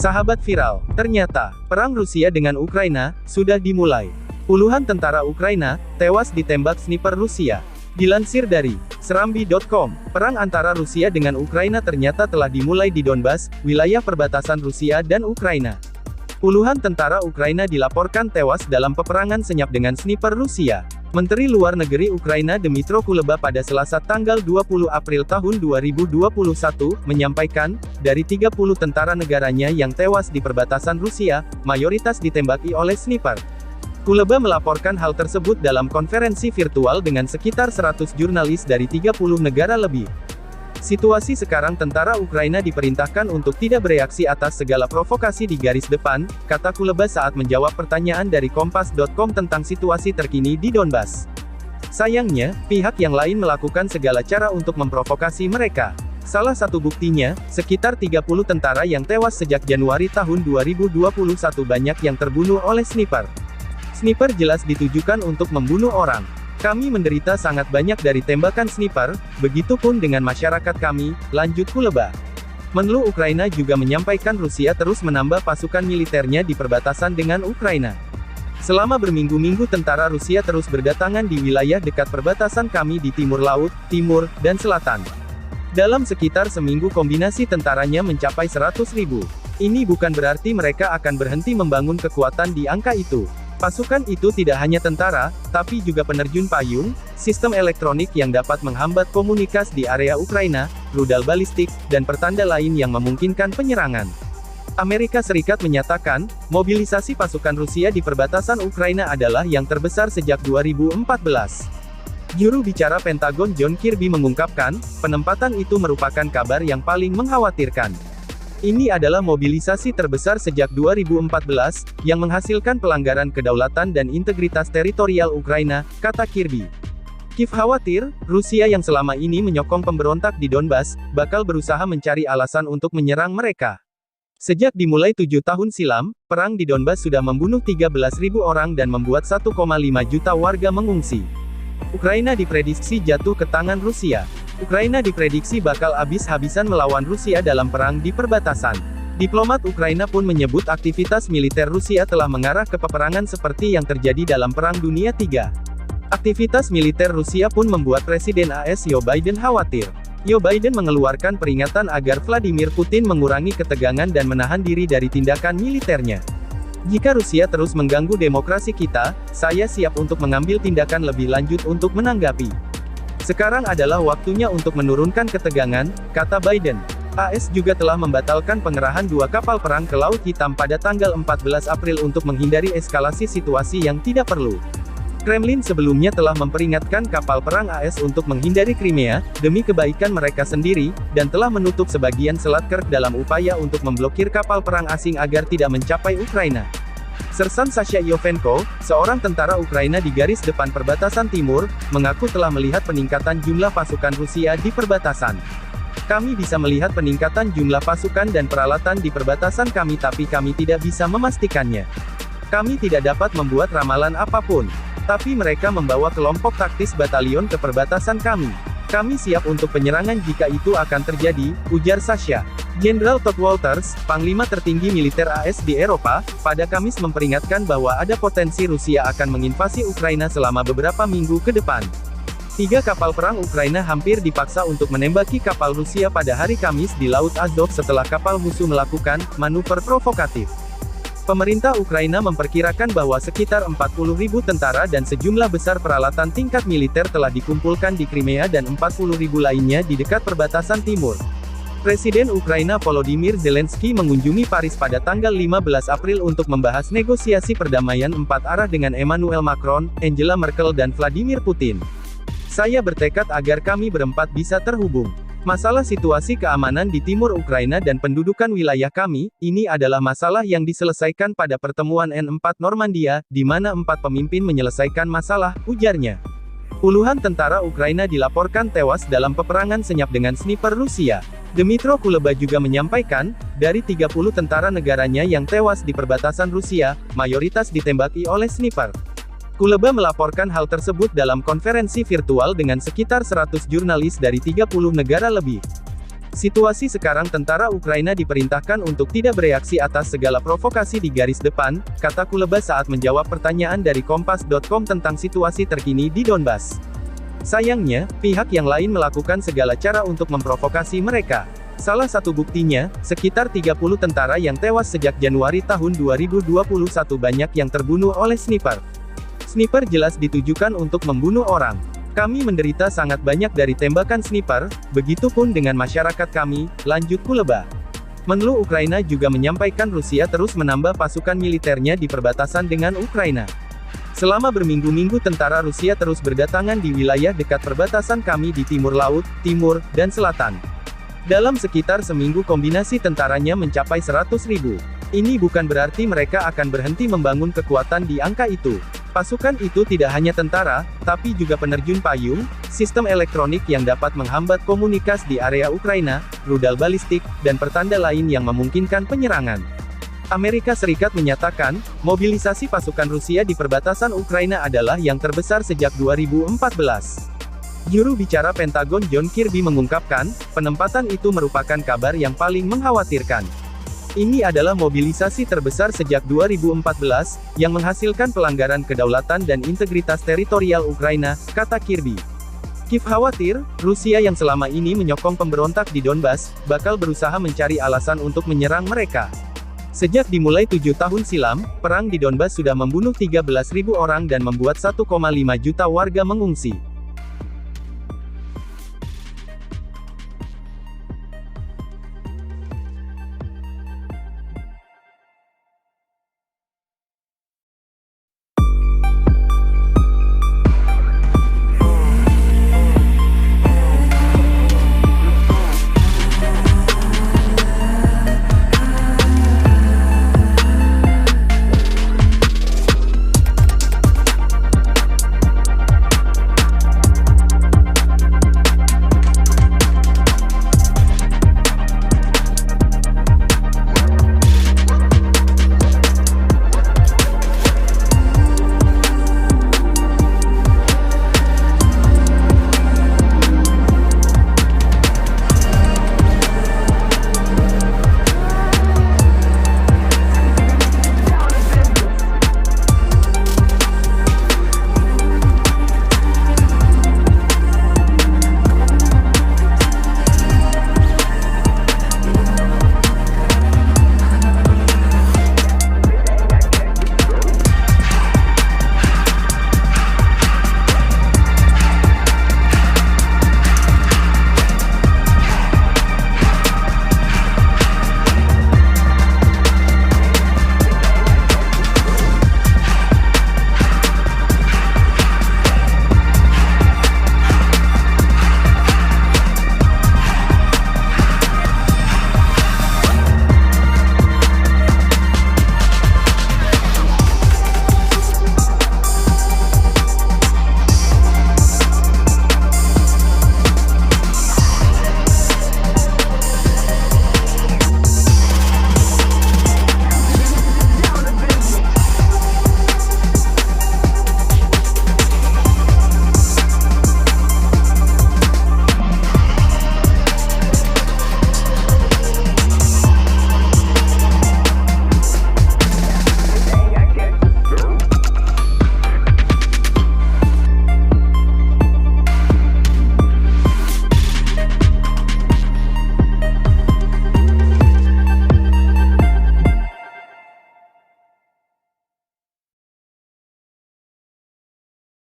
Sahabat viral, ternyata, perang Rusia dengan Ukraina, sudah dimulai. Puluhan tentara Ukraina, tewas ditembak sniper Rusia. Dilansir dari Serambi.com, perang antara Rusia dengan Ukraina ternyata telah dimulai di Donbas, wilayah perbatasan Rusia dan Ukraina. Puluhan tentara Ukraina dilaporkan tewas dalam peperangan senyap dengan sniper Rusia. Menteri Luar Negeri Ukraina Dmytro Kuleba pada Selasa tanggal 20 April tahun 2021, menyampaikan, dari 30 tentara negaranya yang tewas di perbatasan Rusia, mayoritas ditembaki oleh sniper. Kuleba melaporkan hal tersebut dalam konferensi virtual dengan sekitar 100 jurnalis dari 30 negara lebih. Situasi sekarang tentara Ukraina diperintahkan untuk tidak bereaksi atas segala provokasi di garis depan, kata Kuleba saat menjawab pertanyaan dari Kompas.com tentang situasi terkini di Donbas. Sayangnya, pihak yang lain melakukan segala cara untuk memprovokasi mereka. Salah satu buktinya, sekitar 30 tentara yang tewas sejak Januari tahun 2021 banyak yang terbunuh oleh sniper. Sniper jelas ditujukan untuk membunuh orang. Kami menderita sangat banyak dari tembakan sniper, begitupun dengan masyarakat kami, lanjut Kuleba. Menlu Ukraina juga menyampaikan Rusia terus menambah pasukan militernya di perbatasan dengan Ukraina. Selama berminggu-minggu tentara Rusia terus berdatangan di wilayah dekat perbatasan kami di timur laut, timur, dan selatan. Dalam sekitar seminggu kombinasi tentaranya mencapai 100.000. Ini bukan berarti mereka akan berhenti membangun kekuatan di angka itu. Pasukan itu tidak hanya tentara, tapi juga penerjun payung, sistem elektronik yang dapat menghambat komunikasi di area Ukraina, rudal balistik, dan pertanda lain yang memungkinkan penyerangan. Amerika Serikat menyatakan, mobilisasi pasukan Rusia di perbatasan Ukraina adalah yang terbesar sejak 2014. Juru bicara Pentagon John Kirby mengungkapkan, penempatan itu merupakan kabar yang paling mengkhawatirkan. Ini adalah mobilisasi terbesar sejak 2014, yang menghasilkan pelanggaran kedaulatan dan integritas teritorial Ukraina, kata Kirby. Kiev khawatir, Rusia yang selama ini menyokong pemberontak di Donbas, bakal berusaha mencari alasan untuk menyerang mereka. Sejak dimulai 7 tahun silam, perang di Donbas sudah membunuh 13.000 orang dan membuat 1,5 juta warga mengungsi. Ukraina diprediksi jatuh ke tangan Rusia. Ukraina diprediksi bakal habis-habisan melawan Rusia dalam perang di perbatasan. Diplomat Ukraina pun menyebut aktivitas militer Rusia telah mengarah ke peperangan seperti yang terjadi dalam Perang Dunia III. Aktivitas militer Rusia pun membuat Presiden AS Joe Biden khawatir. Joe Biden mengeluarkan peringatan agar Vladimir Putin mengurangi ketegangan dan menahan diri dari tindakan militernya. Jika Rusia terus mengganggu demokrasi kita, saya siap untuk mengambil tindakan lebih lanjut untuk menanggapi. Sekarang adalah waktunya untuk menurunkan ketegangan, kata Biden. AS juga telah membatalkan pengerahan 2 kapal perang ke Laut Hitam pada tanggal 14 April untuk menghindari eskalasi situasi yang tidak perlu. Kremlin sebelumnya telah memperingatkan kapal perang AS untuk menghindari Crimea, demi kebaikan mereka sendiri, dan telah menutup sebagian Selat Kerch dalam upaya untuk memblokir kapal perang asing agar tidak mencapai Ukraina. Sersan Sasha Iovenko, seorang tentara Ukraina di garis depan perbatasan timur, mengaku telah melihat peningkatan jumlah pasukan Rusia di perbatasan. Kami bisa melihat peningkatan jumlah pasukan dan peralatan di perbatasan kami tapi kami tidak bisa memastikannya. Kami tidak dapat membuat ramalan apapun. Tapi mereka membawa kelompok taktis batalion ke perbatasan kami. Kami siap untuk penyerangan jika itu akan terjadi, ujar Sasha. Jenderal Todd Walters, Panglima tertinggi militer AS di Eropa, pada Kamis memperingatkan bahwa ada potensi Rusia akan menginvasi Ukraina selama beberapa minggu ke depan. 3 kapal perang Ukraina hampir dipaksa untuk menembaki kapal Rusia pada hari Kamis di Laut Azov setelah kapal musuh melakukan manuver provokatif. Pemerintah Ukraina memperkirakan bahwa sekitar 40.000 tentara dan sejumlah besar peralatan tingkat militer telah dikumpulkan di Crimea dan 40.000 lainnya di dekat perbatasan timur. Presiden Ukraina Volodymyr Zelensky mengunjungi Paris pada tanggal 15 April untuk membahas negosiasi perdamaian 4 arah dengan Emmanuel Macron, Angela Merkel dan Vladimir Putin. Saya bertekad agar kami berempat bisa terhubung. Masalah situasi keamanan di timur Ukraina dan pendudukan wilayah kami, ini adalah masalah yang diselesaikan pada pertemuan N4 Normandia, di mana 4 pemimpin menyelesaikan masalah, ujarnya. Puluhan tentara Ukraina dilaporkan tewas dalam peperangan senyap dengan sniper Rusia. Dmytro Kuleba juga menyampaikan, dari 30 tentara negaranya yang tewas di perbatasan Rusia, mayoritas ditembaki oleh sniper. Kuleba melaporkan hal tersebut dalam konferensi virtual dengan sekitar 100 jurnalis dari 30 negara lebih. Situasi sekarang tentara Ukraina diperintahkan untuk tidak bereaksi atas segala provokasi di garis depan, kata Kuleba saat menjawab pertanyaan dari Kompas.com tentang situasi terkini di Donbas. Sayangnya, pihak yang lain melakukan segala cara untuk memprovokasi mereka. Salah satu buktinya, sekitar 30 tentara yang tewas sejak Januari tahun 2021 banyak yang terbunuh oleh sniper. Sniper jelas ditujukan untuk membunuh orang. Kami menderita sangat banyak dari tembakan sniper, begitupun dengan masyarakat kami, lanjut Kuleba. Menlu Ukraina juga menyampaikan Rusia terus menambah pasukan militernya di perbatasan dengan Ukraina. Selama berminggu-minggu tentara Rusia terus berdatangan di wilayah dekat perbatasan kami di timur laut, timur, dan selatan. Dalam sekitar seminggu kombinasi tentaranya mencapai 100.000. Ini bukan berarti mereka akan berhenti membangun kekuatan di angka itu. Pasukan itu tidak hanya tentara, tapi juga penerjun payung, sistem elektronik yang dapat menghambat komunikasi di area Ukraina, rudal balistik, dan pertanda lain yang memungkinkan penyerangan. Amerika Serikat menyatakan, mobilisasi pasukan Rusia di perbatasan Ukraina adalah yang terbesar sejak 2014. Juru bicara Pentagon John Kirby mengungkapkan, penempatan itu merupakan kabar yang paling mengkhawatirkan. Ini adalah mobilisasi terbesar sejak 2014, yang menghasilkan pelanggaran kedaulatan dan integritas teritorial Ukraina, kata Kirby. Kiev khawatir, Rusia yang selama ini menyokong pemberontak di Donbas, bakal berusaha mencari alasan untuk menyerang mereka. Sejak dimulai 7 tahun silam, perang di Donbas sudah membunuh 13.000 orang dan membuat 1,5 juta warga mengungsi.